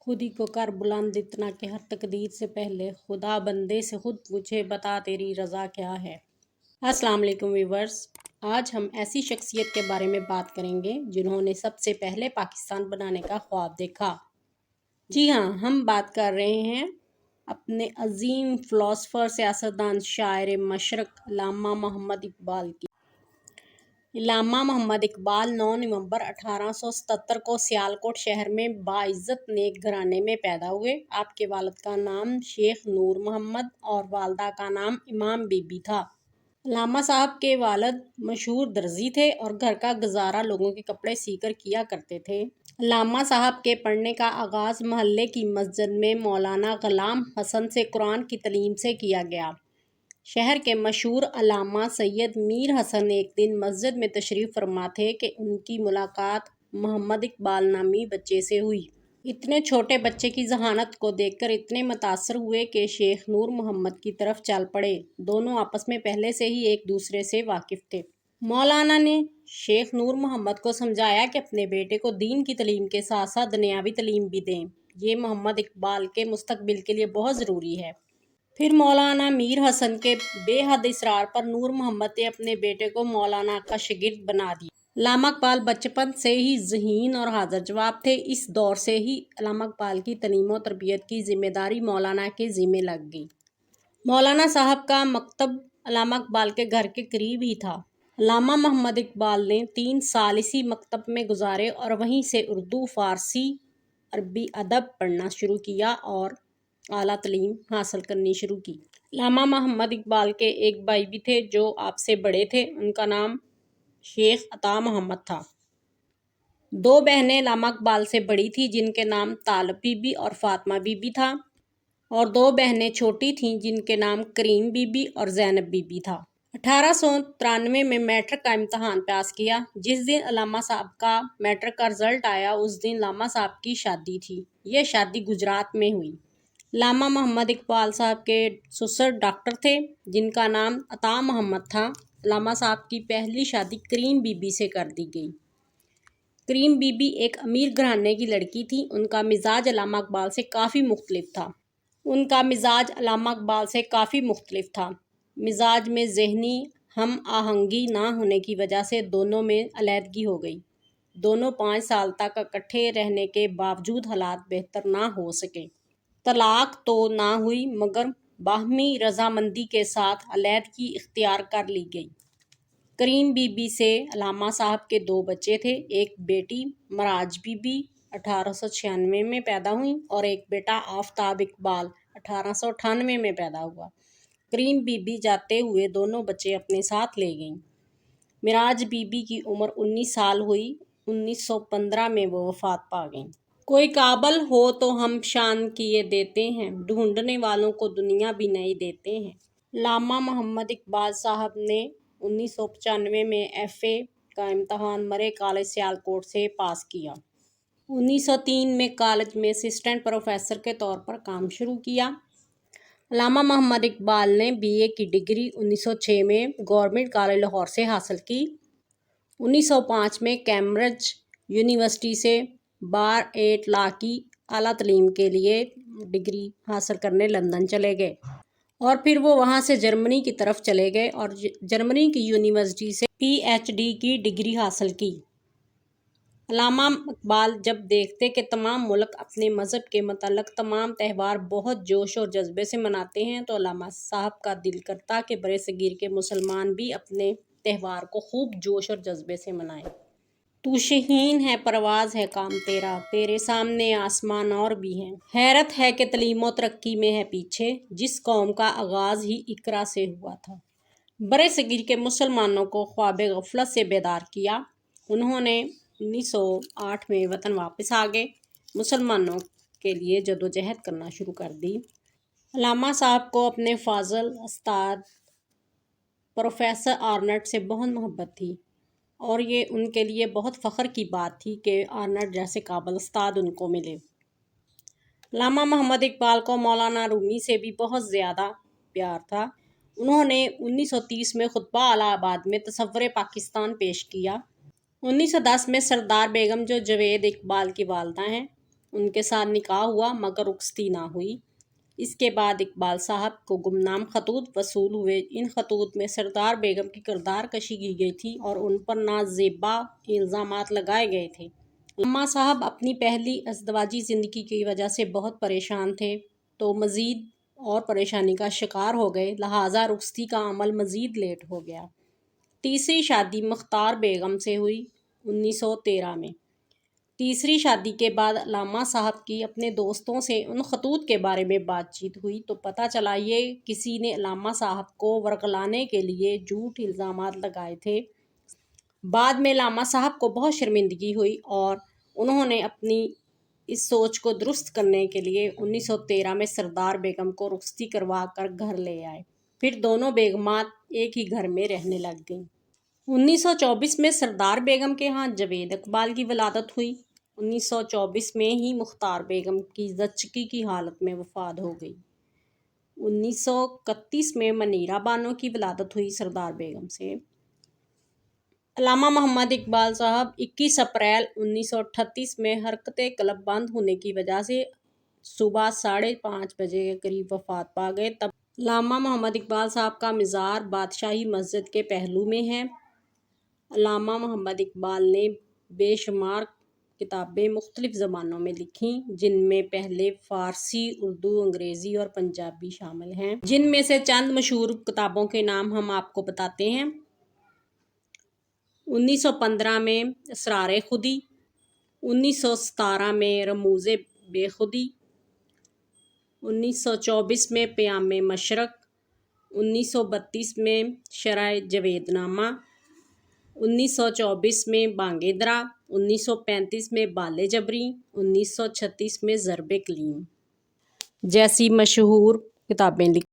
खुदी को कर बुलंद इतना कि हर तकदीर से पहले खुदा बंदे से खुद पूछे बता तेरी रज़ा क्या है। अस्सलाम वालेकुम व्यूवर्स, आज हम ऐसी शख्सियत के बारे में बात करेंगे जिन्होंने सबसे पहले पाकिस्तान बनाने का ख्वाब देखा। जी हाँ, हम बात कर रहे हैं अपने अजीम फ़िलासफ़र, सियासतदान, शायर मशरक़ अल्लामा मोहम्मद इकबाल की। अल्लामा मोहम्मद इकबाल 9 नवंबर 1877 को सियालकोट शहर में बाइज़्ज़त नेक घराने में पैदा हुए। आपके वालिद का नाम शेख नूर मोहम्मद और वालदा का नाम इमाम बीबी था। अल्लामा साहब के वालिद मशहूर दर्जी थे और घर का गुजारा लोगों के कपड़े सीकर किया करते थे। अल्लामा साहब के पढ़ने का आगाज़ महल्ले की मस्जिद में मौलाना ग़ुलाम हसन से कुरान की तालीम से किया गया। शहर के मशहूर अल्लामा सैयद मीर हसन एक दिन मस्जिद में तशरीफ़ फरमा थे कि उनकी मुलाकात मोहम्मद इकबाल नामी बच्चे से हुई। इतने छोटे बच्चे की ज़हानत को देखकर इतने मुतासर हुए कि शेख नूर मोहम्मद की तरफ चल पड़े। दोनों आपस में पहले से ही एक दूसरे से वाकिफ़ थे। मौलाना ने शेख नूर मोहम्मद को समझाया कि अपने बेटे को दीन की तालीम के साथ साथ दुनियावी तालीम भी दें। ये मोहम्मद इकबाल के मुस्तकबिल के लिए बहुत ज़रूरी है। फिर मौलाना मीर हसन के बेहद इसरार पर नूर मोहम्मद ने अपने बेटे को मौलाना का शागिर्द बना दिया। अल्लामा इकबाल बचपन से ही ज़हीन और हाज़िर जवाब थे। इस दौर से ही अल्लामा इकबाल की तालीम और तरबियत की ज़िम्मेदारी मौलाना के ज़िम्मे लग गई। मौलाना साहब का मकतब अल्लामा इकबाल के घर के करीब ही था। अल्लामा मोहम्मद इकबाल ने 3 साल इसी मकतब में गुजारे और वहीं से उर्दू, फ़ारसी, अरबी अदब पढ़ना शुरू किया और आला तालीम हासिल करनी शुरू की। अल्लामा मोहम्मद इकबाल के एक भाई भी थे जो आपसे बड़े थे। उनका नाम शेख अता मोहम्मद था। 2 बहनें अल्लामा इकबाल से बड़ी थी जिनके नाम तालब बीबी और फातिमा बीबी था और 2 बहनें छोटी थीं जिनके नाम करीम बीबी और ज़ैनब बीबी था। 1893 में मैट्रिक का इम्तहान पास किया। जिस दिन अल्लामा साहब का मैट्रिक का रिज़ल्ट आया उस दिन अल्लामा साहब की शादी थी। यह शादी गुजरात में हुई। अल्लामा मोहम्मद इकबाल साहब के ससुर डॉक्टर थे जिनका नाम अता मोहम्मद था। अल्लामा साहब की पहली शादी करीम बीबी से कर दी गई। करीम बीबी एक अमीर घराने की लड़की थी। उनका मिजाज अल्लामा इकबाल से काफ़ी मुख्तलिफ था। मिजाज में ज़हनी हम आहंगी ना होने की वजह से दोनों में अलहदगी हो गई। दोनों 5 साल तक इकट्ठे रहने के बावजूद हालात बेहतर ना हो सके। तलाक तो ना हुई मगर बाहमी रजामंदी के साथ अलहदगी इख्तियार कर ली गई। करीम बीबी से अल्लामा साहब के 2 बच्चे थे। एक बेटी मराज बीबी 1896 में पैदा हुई और एक बेटा आफ्ताब इकबाल 1898 में पैदा हुआ। करीम बीबी जाते हुए दोनों बच्चे अपने साथ ले गईं। मराज बीबी की उम्र 19 साल हुई। 1915 में वो वफ़ात पा गईं। कोई काबल हो तो हम शान किए देते हैं, ढूंढने वालों को दुनिया भी नहीं देते हैं। अल्लामा मोहम्मद इकबाल साहब ने 1995 में FA का इम्तहान मरे कॉलेज सियालकोट से पास किया। 1903 में कॉलेज में असिस्टेंट प्रोफेसर के तौर पर काम शुरू किया। अल्लामा मोहम्मद इकबाल ने BA की डिग्री 1906 में गवर्नमेंट कॉलेज लाहौर से हासिल की। 1905 में कैम्ब्रिज यूनिवर्सिटी से बार 8 लॉ की आला तालीम के लिए डिग्री हासिल करने लंदन चले गए और फिर वो वहाँ से जर्मनी की तरफ चले गए और जर्मनी की यूनिवर्सिटी से PhD की डिग्री हासिल की। अल्लामा इकबाल जब देखते कि तमाम मुल्क अपने मज़हब के मतलब तमाम त्यौहार बहुत जोश और जज्बे से मनाते हैं तो अल्लामा साहब का दिल करता कि बड़े सगीर के मुसलमान भी अपने त्यौहार को खूब जोश और जज्बे से मनाएं। तू शहीन है परवाज़ है काम तेरा, तेरे सामने आसमान और भी हैं। हैरत है कि तलीम व तरक्की में है पीछे, जिस कौम का आगाज़ ही इकरा से हुआ था। बड़े सगीर के मुसलमानों को ख्वाब गफलत से बेदार किया। उन्होंने 1908 में वतन वापस आ गए। मुसलमानों के लिए जदोजहद करना शुरू कर दी। अल्लामा साहब को अपने फाजल उस्ताद प्रोफेसर आर्नट से बहुत मोहब्बत थी और ये उनके लिए बहुत फ़ख्र की बात थी कि आर्नट जैसे काबिल उस्ताद उनको मिले। अल्लामा मोहम्मद इकबाल को मौलाना रूमी से भी बहुत ज़्यादा प्यार था। उन्होंने 1930 में खुतबा इलाहाबाद में तसव्वुर पाकिस्तान पेश किया। 1910 में सरदार बेगम जो जवेद इकबाल की वालदा हैं ان کے ساتھ نکاح ہوا مگر رخصتی نہ ہوئی۔ اس کے بعد اقبال صاحب کو گمنام خطوط وصول ہوئے۔ ان خطوط میں سردار بیگم کی کردار کشی کی گئی تھی اور ان پر نازیبا الزامات لگائے گئے تھے۔ علامہ صاحب اپنی پہلی ازدواجی زندگی کی وجہ سے بہت پریشان تھے تو مزید اور پریشانی کا شکار ہو گئے، لہٰذا رخصتی کا عمل مزید لیٹ ہو گیا۔ تیسری شادی مختار بیگم سے ہوئی 1913 میں۔ تیسری شادی کے بعد علامہ صاحب کی اپنے دوستوں سے ان خطوط کے بارے میں بات چیت ہوئی تو پتہ چلا یہ کسی نے علامہ صاحب کو ورغلانے کے لیے جھوٹ الزامات لگائے تھے۔ بعد میں علامہ صاحب کو بہت شرمندگی ہوئی اور انہوں نے اپنی اس سوچ کو درست کرنے کے لیے 1913 میں سردار بیگم کو رخصتی کروا کر گھر لے آئے۔ پھر دونوں بیگمات ایک ہی گھر میں رہنے لگ گئیں۔ 1924 میں سردار بیگم کے ہاں جاوید اقبال کی ولادت ہوئی۔ 1924 میں ہی مختار بیگم کی زچگی کی حالت میں وفات ہو گئی۔ 1931 میں منیرہ بانو کی ولادت ہوئی سردار بیگم سے۔ علامہ محمد اقبال صاحب 21 اپریل 1938 میں حرکت قلب بند ہونے کی وجہ سے صبح 5:30 بجے کے قریب وفات پا گئے۔ تب علامہ محمد اقبال صاحب کا مزار بادشاہی مسجد کے پہلو میں ہے۔ علامہ محمد اقبال نے بے شمار کتابیں مختلف زبانوں میں لکھیں، جن میں پہلے فارسی، اردو، انگریزی اور پنجابی شامل ہیں۔ جن میں سے چند مشہور کتابوں کے نام ہم آپ کو بتاتے ہیں۔ 1915 میں اسرار خودی، 1917 میں رموز بے خودی، 1924 میں پیام مشرق، 1932 میں شرح جاوید نامہ، 1924 میں بانگ درا، 1935 میں بال جبری، 1936 میں ضرب کلیم جیسی مشہور کتابیں لکھی۔